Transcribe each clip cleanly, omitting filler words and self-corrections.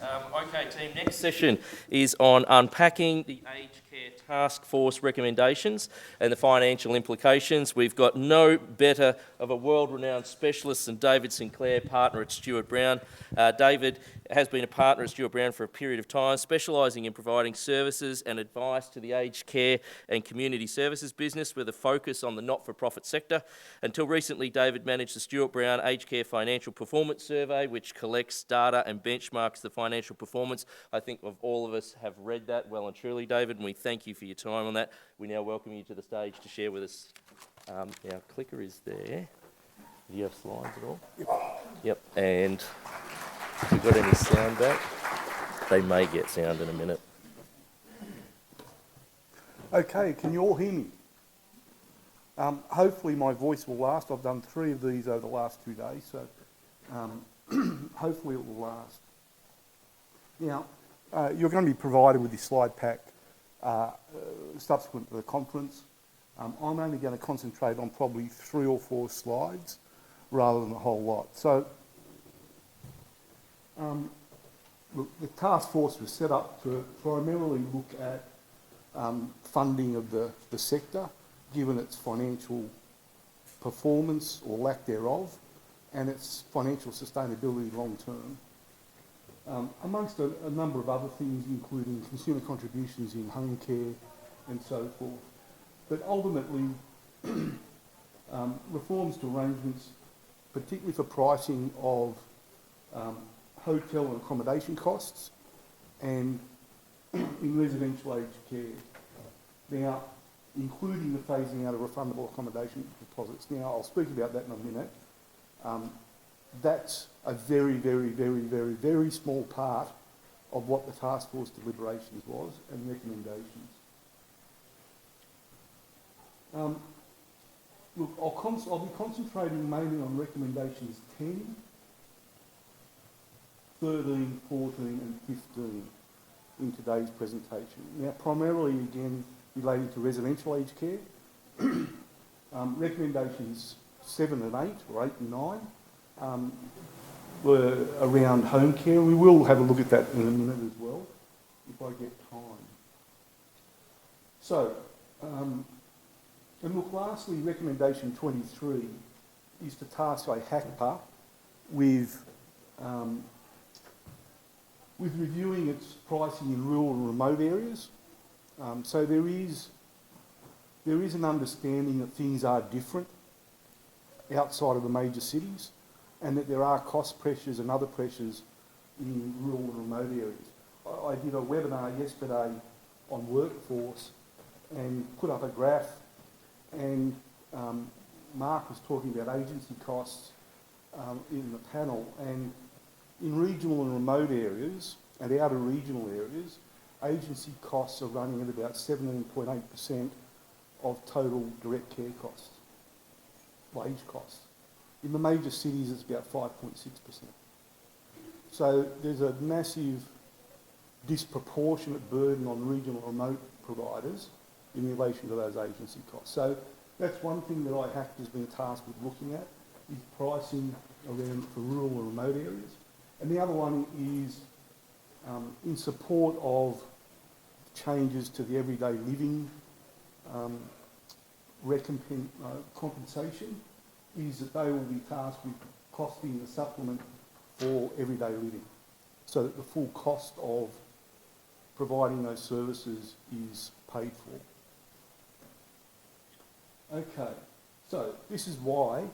Okay, team, next session is on unpacking the aged care task force recommendations and the financial implications. We've got no better of a world-renowned specialist than David Sinclair, partner at StewartBrown. David has been a partner at StewartBrown for a period of time, specialising in providing services and advice to the aged care and community services business with a focus on the not-for-profit sector. Until recently, David managed the StewartBrown Aged Care Financial Performance Survey, which collects data and benchmarks the financial performance. I think of all of us have read that well and truly, David, and we thank you for your time on that. We now welcome you to the stage to share with us. Our clicker is there. Do you have slides at all? Yep. And if we've got any sound back, they may get sound in a minute. Okay, can you all hear me? Hopefully my voice will last. I've done 3 of these over the last 2 days, so hopefully it will last. Now, you're going to be provided with this slide pack subsequent to the conference. I'm only going to concentrate on probably 3 or 4 slides rather than a whole lot. So, look, the task force was set up to primarily look at funding of the sector, given its financial performance or lack thereof, and its financial sustainability long term. Amongst a number of other things, including consumer contributions in home care and so forth. But ultimately, reforms to arrangements, particularly for pricing of hotel and accommodation costs and in residential aged care. Now, including the phasing out of refundable accommodation deposits. Now, I'll speak about that in a minute. That's a very, very, very, very, very small part of what the task force deliberations was and recommendations. Look, I'll be concentrating mainly on recommendations 10, 13, 14 and 15 in today's presentation. Now, primarily, again, relating to residential aged care. Recommendations 7 and 8, or 8 and 9, were around home care. We will have a look at that in a minute as well, if I get time. So, and look, lastly, recommendation 23 is to task AHACPA with reviewing its pricing in rural and remote areas. So there is an understanding that things are different outside of the major cities, and that there are cost pressures and other pressures in rural and remote areas. I did a webinar yesterday on workforce and put up a graph, and Mark was talking about agency costs in the panel, and in regional and remote areas and outer regional areas, agency costs are running at about 17.8% of total direct care costs, wage costs. In the major cities, it's about 5.6%. So there's a massive disproportionate burden on regional and remote providers in relation to those agency costs. So that's one thing that IHACT has been tasked with looking at, is pricing around for rural and remote areas. And the other one is in support of changes to the everyday living compensation, is that they will be tasked with costing the supplement for everyday living, so that the full cost of providing those services is paid for. Okay, so this is why,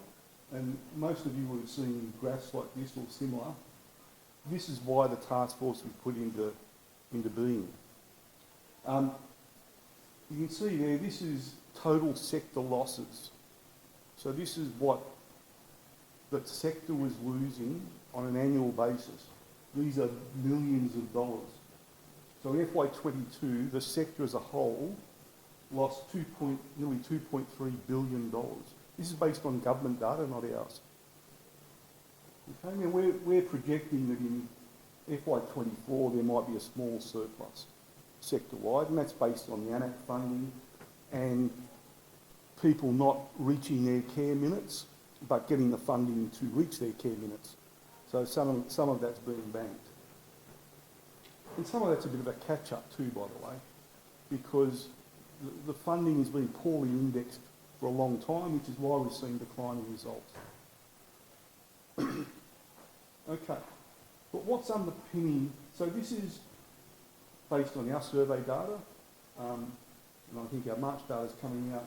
and most of you would have seen graphs like this or similar, this is why the task force was put into being. You can see there, this is total sector losses. So this is what the sector was losing on an annual basis. These are millions of dollars. So in FY22, the sector as a whole lost nearly $2.3 billion. This is based on government data, not ours. Okay, now we're projecting that in FY24 there might be a small surplus sector-wide, and that's based on the ANAC funding and people not reaching their care minutes, but getting the funding to reach their care minutes. So some of that's being banked. And some of that's a bit of a catch-up too, by the way, because the funding has been poorly indexed for a long time, which is why we've seen declining results. Okay, but what's underpinning, so this is based on our survey data, and I think our March data is coming out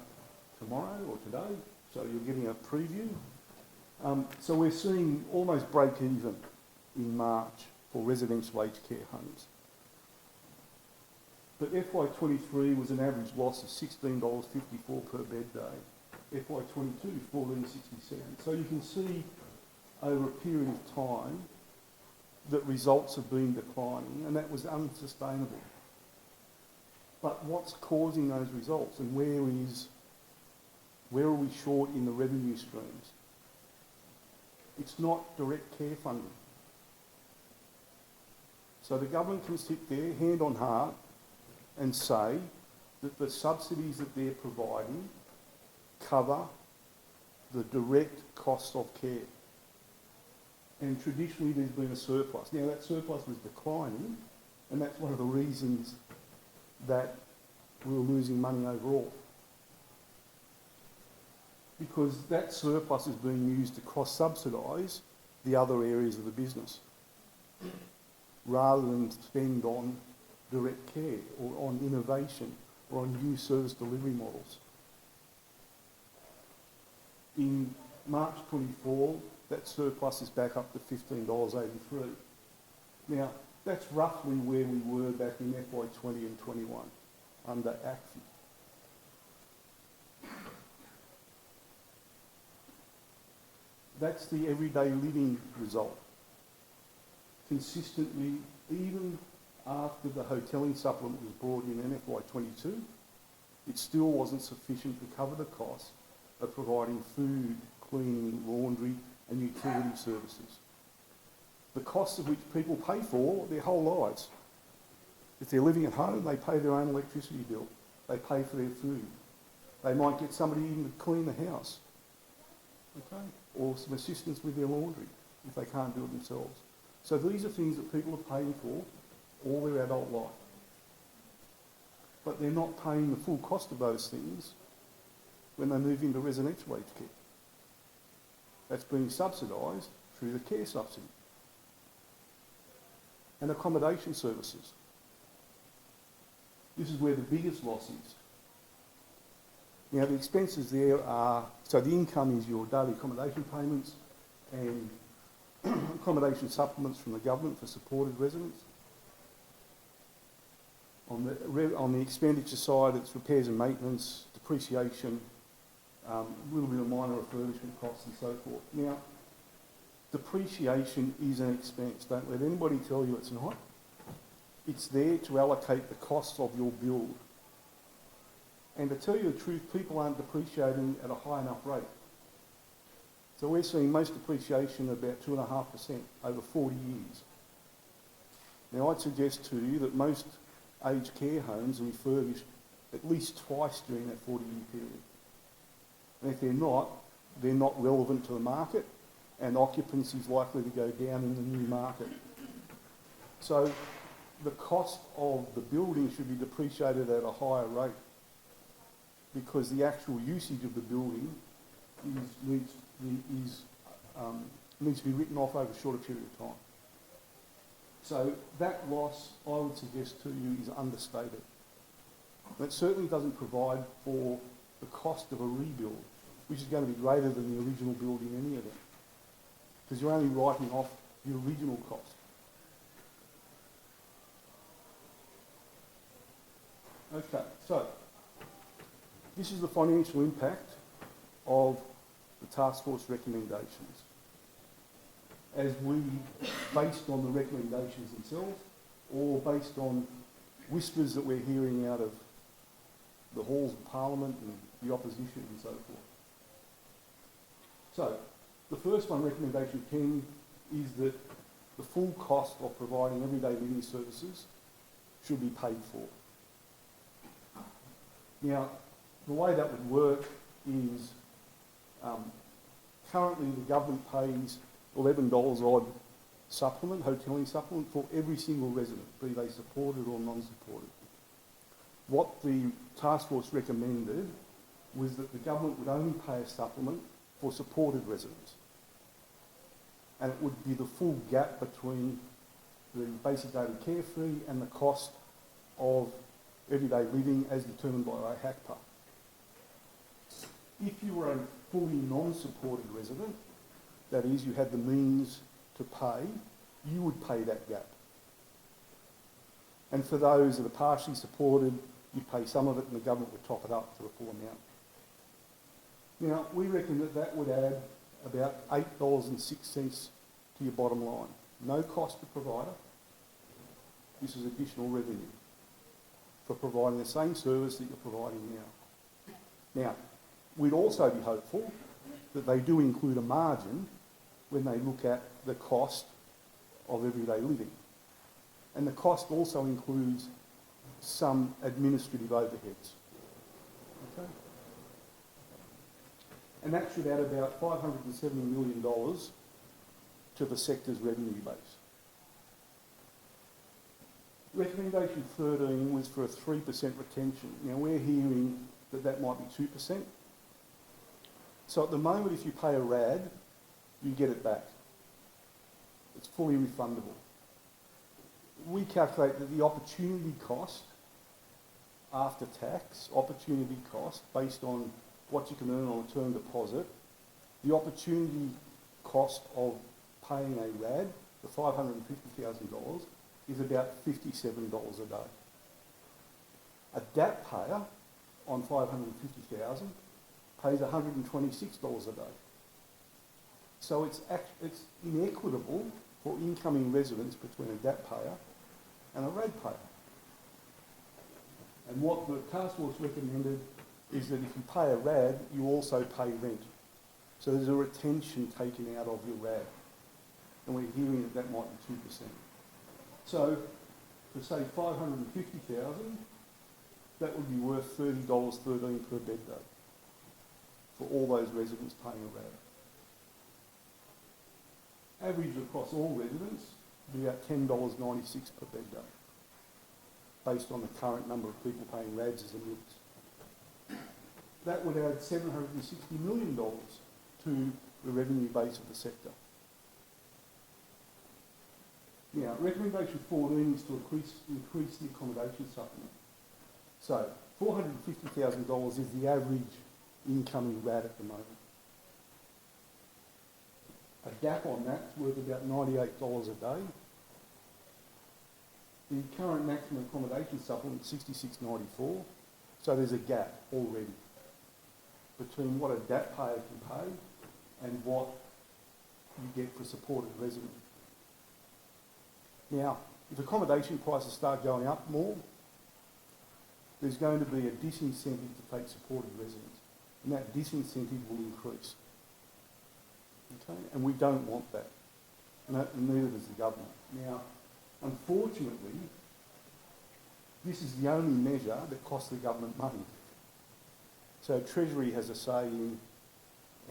tomorrow or today, so you're getting a preview. So we're seeing almost break even in March for residential aged care homes. But FY23 was an average loss of $16.54 per bed day. FY22, $14.67. So you can see over a period of time that results have been declining, and that was unsustainable. But what's causing those results, and where are we short in the revenue streams? It's not direct care funding. So the government can sit there, hand on heart, and say that the subsidies that they're providing cover the direct cost of care. And traditionally there's been a surplus. Now that surplus was declining, and that's one of the reasons that we were losing money overall. Because that surplus is being used to cross-subsidise the other areas of the business, rather than spend on direct care or on innovation or on new service delivery models. In March 24, that surplus is back up to $15.83. Now, that's roughly where we were back in FY20 and 21 under ACFI. That's the everyday living result. Consistently, even after the hotelling supplement was brought in FY22, it still wasn't sufficient to cover the cost of providing food, cleaning, laundry and utility services. The costs of which people pay for their whole lives. If they're living at home, they pay their own electricity bill. They pay for their food. They might get somebody even to clean the house, okay? Or some assistance with their laundry if they can't do it themselves. So these are things that people are paying for all their adult life. But they're not paying the full cost of those things when they move into residential aged care. That's being subsidised through the care subsidy. And accommodation services. This is where the biggest loss is. Now the expenses there are, so the income is your daily accommodation payments and accommodation supplements from the government for supported residents. On the expenditure side, it's repairs and maintenance, depreciation, a little bit of minor refurbishment costs and so forth. Now, depreciation is an expense. Don't let anybody tell you it's not. It's there to allocate the costs of your build. And to tell you the truth, people aren't depreciating at a high enough rate. So we're seeing most depreciation at about 2.5% over 40 years. Now I'd suggest to you that most aged care homes are refurbished at least twice during that 40-year period. And if they're not relevant to the market, and occupancy is likely to go down in the new market. So the cost of the building should be depreciated at a higher rate, because the actual usage of the building needs to be written off over a shorter period of time. So that loss, I would suggest to you, is understated. And it certainly doesn't provide for the cost of a rebuild, which is going to be greater than the original building in any event, because you're only writing off the original cost. Okay, so this is the financial impact of the task force recommendations. As we, based on the recommendations themselves, or based on whispers that we're hearing out of the halls of Parliament and the opposition and so forth. So, the first one, recommendation 10, is that the full cost of providing everyday living services should be paid for. Now, the way that would work is currently the government pays $11 odd supplement, hotelling supplement, for every single resident, be they supported or non-supported. What the task force recommended was that the government would only pay a supplement for supported residents. And it would be the full gap between the basic daily care fee and the cost of everyday living as determined by AHACPA. If you were a fully non-supported resident, that is, you had the means to pay, you would pay that gap. And for those that are partially supported, you pay some of it and the government would top it up to the full amount. Now, we reckon that that would add about $8.06 to your bottom line. No cost to provider. This is additional revenue for providing the same service that you're providing now. Now, we'd also be hopeful that they do include a margin when they look at the cost of everyday living. And the cost also includes some administrative overheads. Okay? And that should add about $570 million to the sector's revenue base. Recommendation 13 was for a 3% retention. Now we're hearing that that might be 2%. So at the moment, if you pay a RAD, you get it back. It's fully refundable. We calculate that the opportunity cost after tax, opportunity cost based on what you can earn on a term deposit, the opportunity cost of paying a RAD, the $550,000, is about $57 a day. A DAP payer on $550,000 pays $126 a day. So it's inequitable for incoming residents between a DAP payer and a RAD payer. And what the task force recommended is that if you pay a RAD, you also pay rent. So there's a retention taken out of your RAD. And we're hearing that that might be 2%. So, for say $550,000, that would be worth $30.13 per bed day for all those residents paying a RAD. Average across all residents would be about $10.96 per bed day, based on the current number of people paying RADs as a mix. That would add $760 million to the revenue base of the sector. Now, recommendation 14 is to increase the accommodation supplement. So, $450,000 is the average incoming RAD at the moment. A DAP on that is worth about $98 a day. The current maximum accommodation supplement is $66.94, so there's a gap already between what a DAP payer can pay and what you get for supported residents. Now, if accommodation prices start going up more, there's going to be a disincentive to take supported residents, and that disincentive will increase. Okay? And we don't want that, and neither does the government. Now, unfortunately, this is the only measure that costs the government money. So Treasury has a say in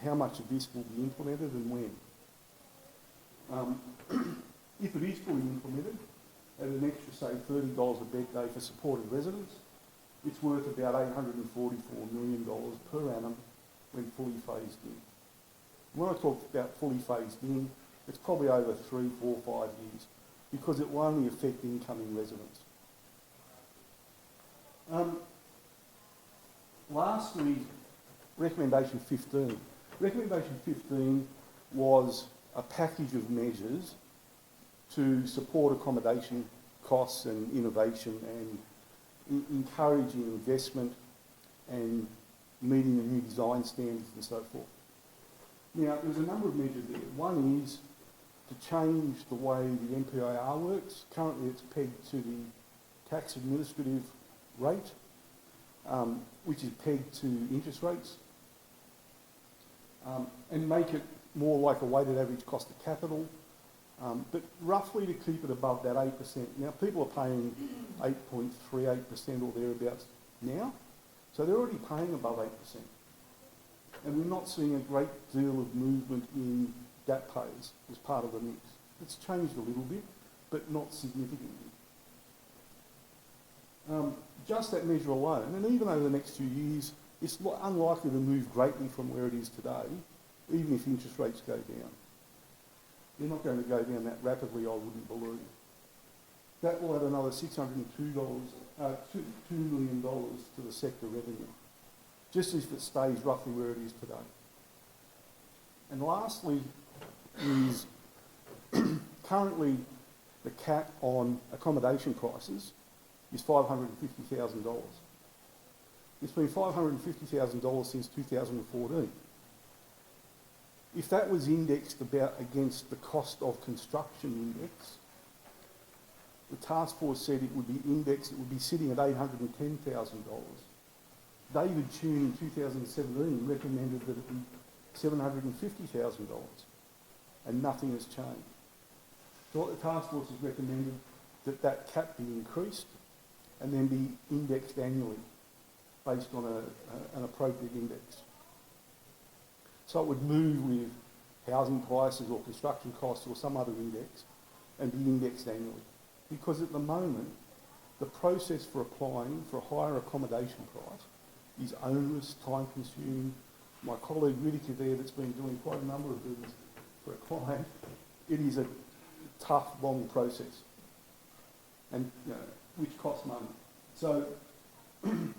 how much of this will be implemented and when. If it is fully implemented, at an extra, say, $30 a bed day for supported residents, it's worth about $844 million per annum when fully phased in. When I talk about fully phased in, it's probably over 3, 4, 5 years, because it will only affect incoming residents. Lastly, recommendation 15. Recommendation 15 was a package of measures to support accommodation costs and innovation and encouraging investment and meeting the new design standards and so forth. Now, there's a number of measures there. One is to change the way the MPIR works. Currently it's pegged to the tax administrative rate, which is pegged to interest rates, and make it more like a weighted average cost of capital, but roughly to keep it above that 8%. Now, people are paying 8.38% or thereabouts now, so they're already paying above 8%. And we're not seeing a great deal of movement in DAP pays as part of the mix. It's changed a little bit, but not significantly. Just that measure alone, and even over the next few years, it's unlikely to move greatly from where it is today, even if interest rates go down. They're not going to go down that rapidly, I wouldn't believe. That will add another $2 million to the sector revenue, just if it stays roughly where it is today. And lastly is currently the cap on accommodation prices is $550,000. It's been $550,000 since 2014. If that was indexed against the cost of construction index, the task force said it would be indexed, it would be sitting at $810,000. David Tune in 2017 recommended that it be $750,000, and nothing has changed. So what the task force has recommended that that cap be increased and then be indexed annually based on an appropriate index. So it would move with housing prices or construction costs or some other index and be indexed annually. Because at the moment, the process for applying for a higher accommodation price is onerous, time-consuming. My colleague Riddick there that's been doing quite a number of these for a client, it is a tough, long process, and which costs money. So, and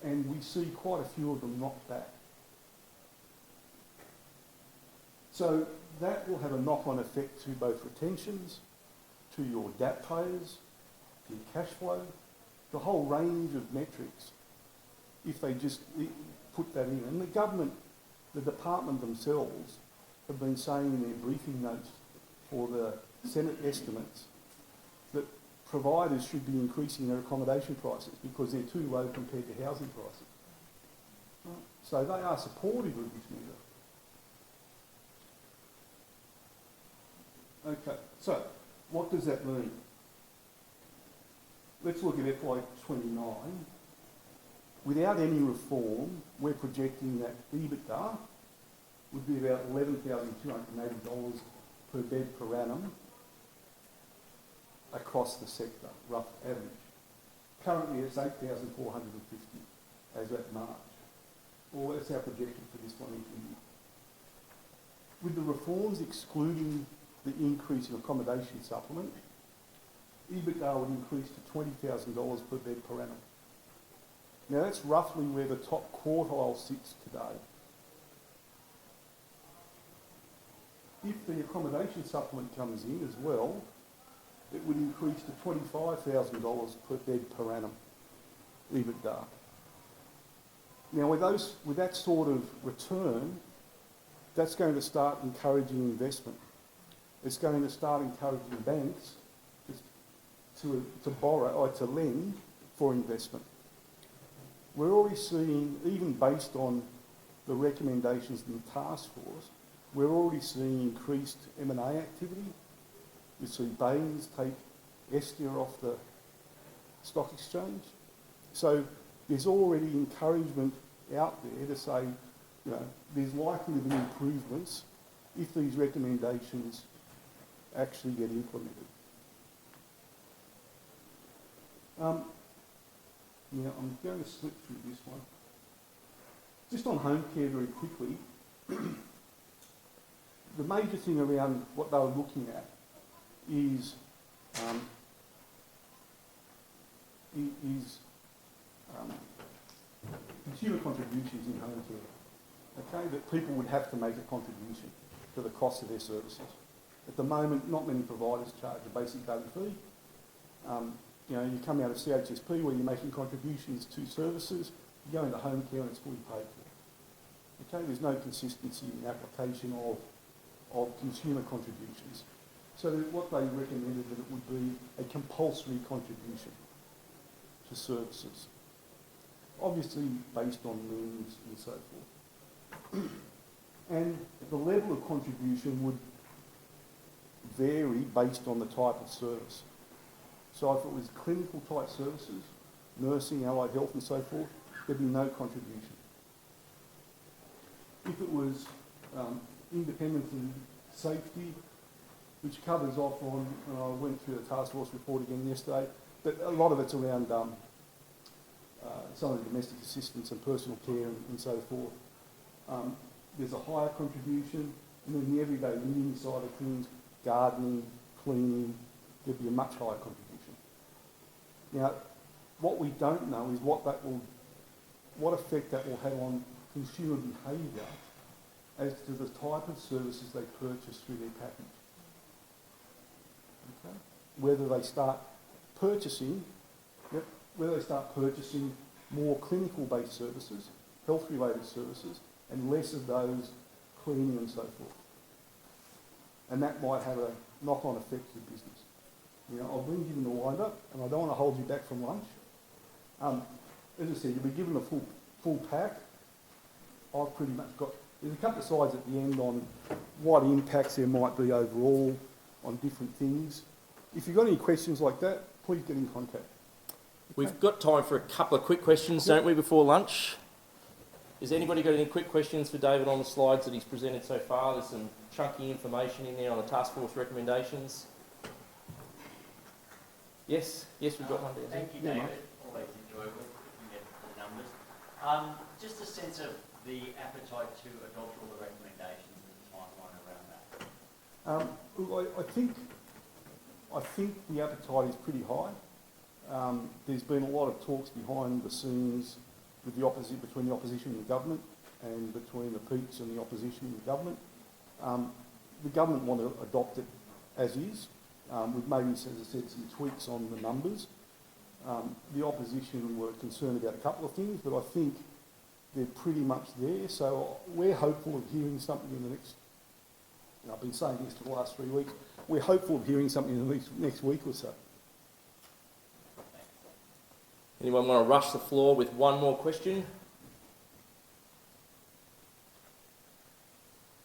we see quite a few of them knocked back. So that will have a knock-on effect to both retentions, to your DAP payers, to your cash flow, the whole range of metrics, if they just put that in. And the government, the department themselves, have been saying in their briefing notes for the Senate estimates that providers should be increasing their accommodation prices because they're too low compared to housing prices. Right. So they are supportive of this measure. Okay, so what does that mean? Let's look at FY29. Without any reform, we're projecting that EBITDA would be about $11,280 per bed per annum across the sector, rough average. Currently it's $8,450 as at March. Well, that's our projection for this financial year. With the reforms excluding the increase in accommodation supplement, EBITDA would increase to $20,000 per bed per annum. Now that's roughly where the top quartile sits today. If the accommodation supplement comes in as well, it would increase to $25,000 per bed per annum EBITDA. Now with that sort of return, that's going to start encouraging investment. It's going to start encouraging banks to borrow or to lend for investment. We're already seeing, even based on the recommendations in the task force, we're already seeing increased M&A activity. You see Baines take Estia off the stock exchange. So there's already encouragement out there to say, there's likely to be improvements if these recommendations actually get implemented. I'm going to slip through this one. Just on home care very quickly, the major thing around what they were looking at is consumer contributions in home care. Okay, that people would have to make a contribution to the cost of their services. At the moment, not many providers charge a basic daily fee. You come out of CHSP where you're making contributions to services, you go into home care and it's fully paid for. Okay, there's no consistency in application of consumer contributions. So what they recommended that it would be a compulsory contribution to services, obviously based on means and so forth. And the level of contribution would vary based on the type of service. So if it was clinical type services, nursing, allied health and so forth, there'd be no contribution. If it was independence and safety, which covers off on, and I went through the task force report again yesterday, but a lot of it's around some of the domestic assistance and personal care and so forth. There's a higher contribution, and then the everyday living side of things, gardening, cleaning, there'll be a much higher contribution. Now, what we don't know is what effect that will have on consumer behaviour as to the type of services they purchase through their package. Okay? Whether they start purchasing more clinical-based services, health-related services, and less of those cleaning and so forth. And that might have a knock-on effect to business. You know, I'll bring you in the wind-up, and I don't want to hold you back from lunch. As I said, you'll be given a full pack. I've pretty much got... There's a couple of slides at the end on what impacts there might be overall on different things. If you've got any questions like that, please get in contact. We've got time for a couple of quick questions, don't we, before lunch? Has anybody got any quick questions for David on the slides that he's presented so far? There's some chunky information in there on the task force recommendations. Yes, we've got one there. Thank you, David. Always enjoyable looking at the numbers. Just a sense of the appetite to adopt all the recommendations and the timeline around that. I think the appetite is pretty high. There's been a lot of talks behind the scenes with between the opposition and the government, and between the Peaks and the opposition and the government. The government want to adopt it as is. We've made, as I said, some tweaks on the numbers. The opposition were concerned about a couple of things, but I think they're pretty much there. So we're hopeful of hearing something in the next... I've been saying this for the last 3 weeks. We're hopeful of hearing something in the next week or so. Anyone want to rush the floor with one more question?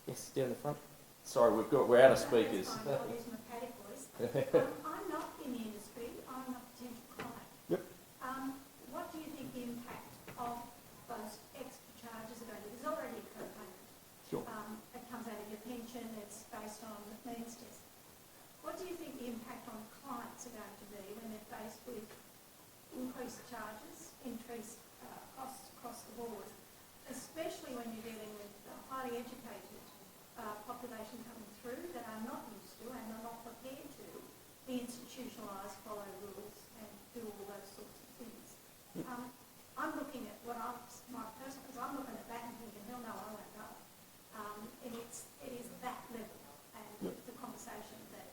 Yes, down the front. Sorry, we're out of speakers. I'm not in the industry, I'm a potential client. Yep. What do you think the impact of those extra charges are going to be? There's already a co-payment. Sure. It comes out of your pension, it's based on means test. What do you think the impact on clients are going to be when they're faced with increased charges, increased costs across the board, especially when you're dealing with a highly educated population coming through that are not used to and are not prepared to be institutionalised, follow rules and do all those sorts of things. I'm looking at what my personal, because I'm looking at that and thinking, hell no, I won't go. And it is that level, and the conversation that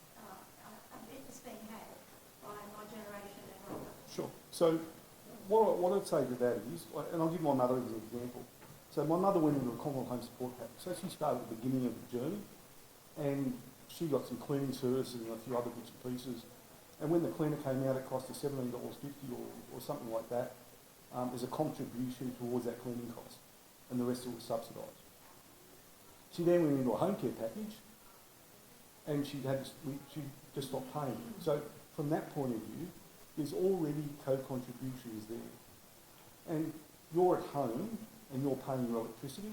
is being had by my generation and older. Sure. So what I'd say to that is, and I'll give my mother as an example. So my mother went into a Commonwealth Home Support package. So she started at the beginning of the journey, and she got some cleaning services and a few other bits and pieces. And when the cleaner came out, it cost her $17.50 or something like that as a contribution towards that cleaning cost, and the rest of it was subsidised. She then went into a home care package, and she just stopped paying. So from that point of view, there's already co-contributions there. And you're at home, and you're paying your electricity,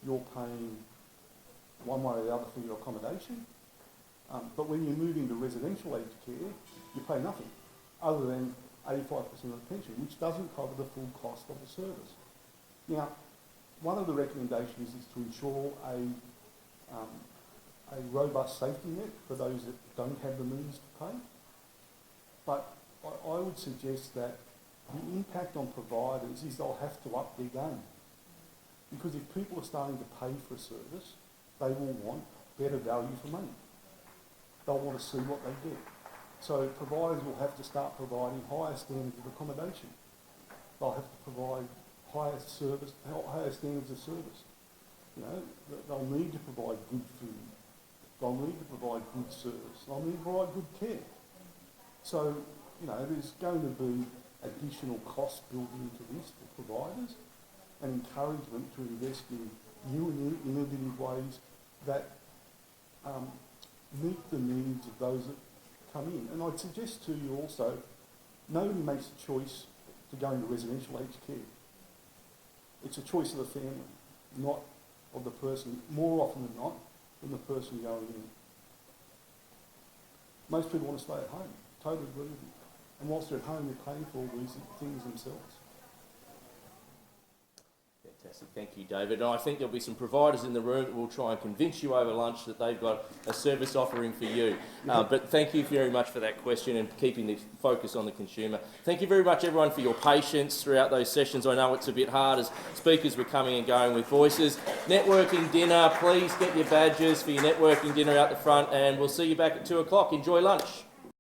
you're paying one way or the other for your accommodation, but when you move into residential aged care, you pay nothing, other than 85% of the pension, which doesn't cover the full cost of the service. Now, one of the recommendations is to ensure a robust safety net for those that don't have the means to pay, but I would suggest that the impact on providers is they'll have to up their game. Because if people are starting to pay for a service, they will want better value for money. They'll want to see what they get. So providers will have to start providing higher standards of accommodation. They'll have to provide higher standards of service. You know, they'll need to provide good food. They'll need to provide good service. They'll need to provide good care. So, you know, there's going to be additional costs built into this for providers, and encouragement to invest in new and innovative ways that meet the needs of those that come in. And I'd suggest to you also, nobody makes a choice to go into residential aged care. It's a choice of the family, not of the person, more often than not, than the person going in. Most people want to stay at home. Totally agree with you. And whilst they're at home, they're paying for all these things themselves. Fantastic. Thank you, David. And I think there'll be some providers in the room that will try and convince you over lunch that they've got a service offering for you. But thank you very much for that question and keeping the focus on the consumer. Thank you very much, everyone, for your patience throughout those sessions. I know it's a bit hard as speakers were coming and going with voices. Networking dinner, please get your badges for your networking dinner out the front, and we'll see you back at 2 o'clock. Enjoy lunch.